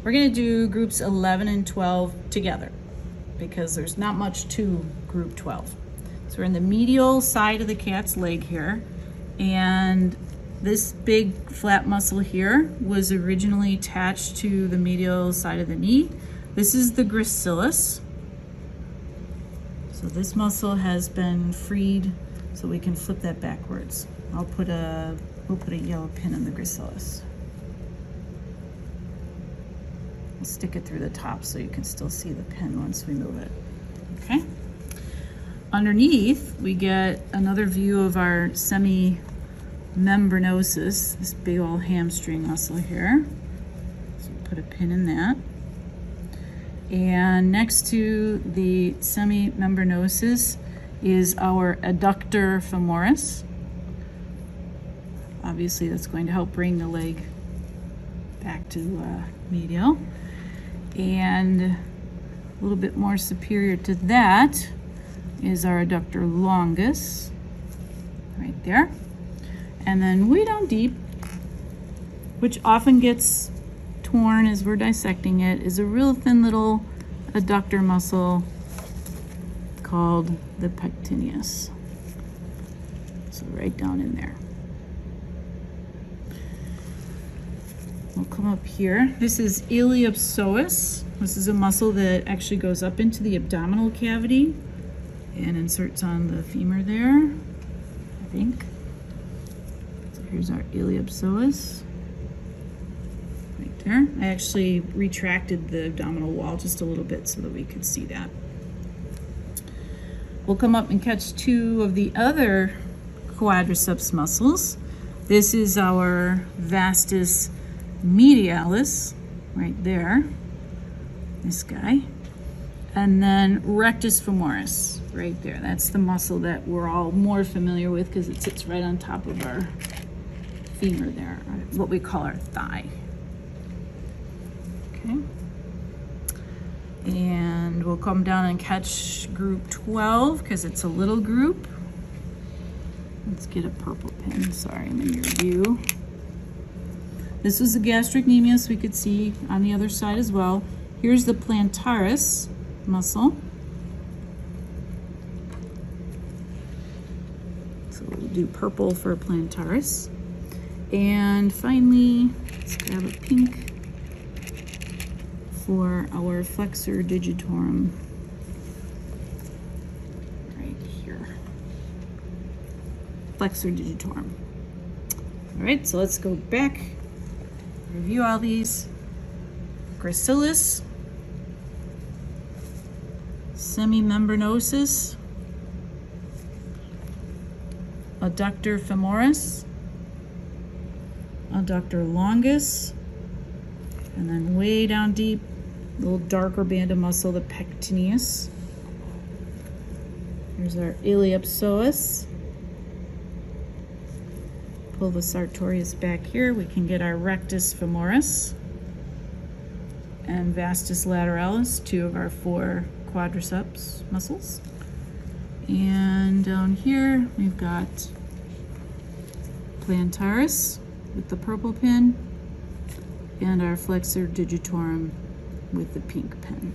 We're gonna do groups 11 and 12 together because there's not much to group 12. So we're in the medial side of the cat's leg here, and this big flat muscle here was originally attached to the medial side of the knee. This is the gracilis. So this muscle has been freed, so we can flip that backwards. We'll put a yellow pin in the gracilis. We'll stick it through the top so you can still see the pin once we move it. Okay. Underneath, we get another view of our semimembranosus, this big old hamstring muscle here. So we'll put a pin in that. And next to the semimembranosus is our adductor femoris. Obviously, that's going to help bring the leg back to medial. And a little bit more superior to that is our adductor longus, right there. And then way down deep, which often gets torn as we're dissecting it, is a real thin little adductor muscle called the pectineus. So right down in there. We'll come up here. This is iliopsoas. This is a muscle that actually goes up into the abdominal cavity and inserts on the femur there, I think. So here's our iliopsoas. Right there. I actually retracted the abdominal wall just a little bit so that we could see that. We'll come up and catch two of the other quadriceps muscles. This is our vastus medialis, right there, this guy. And then rectus femoris, right there. That's the muscle that we're all more familiar with because it sits right on top of our femur there, or what we call our thigh. Okay. And we'll come down and catch group 12 because it's a little group. Let's get a purple pin. Sorry, I'm in your view. This was the gastrocnemius we could see on the other side as well. Here's the plantaris muscle. So we'll do purple for plantaris. And finally, let's grab a pink for our flexor digitorum right here. Flexor digitorum. All right, so let's go back. Review all these. Gracilis, semimembranosus, adductor femoris, adductor longus, and then way down deep, a little darker band of muscle, the pectineus. Here's our iliopsoas. Pull the sartorius back here. We can get our rectus femoris and vastus lateralis, two of our 4 quadriceps muscles. And down here, we've got plantaris with the purple pin and our flexor digitorum with the pink pin.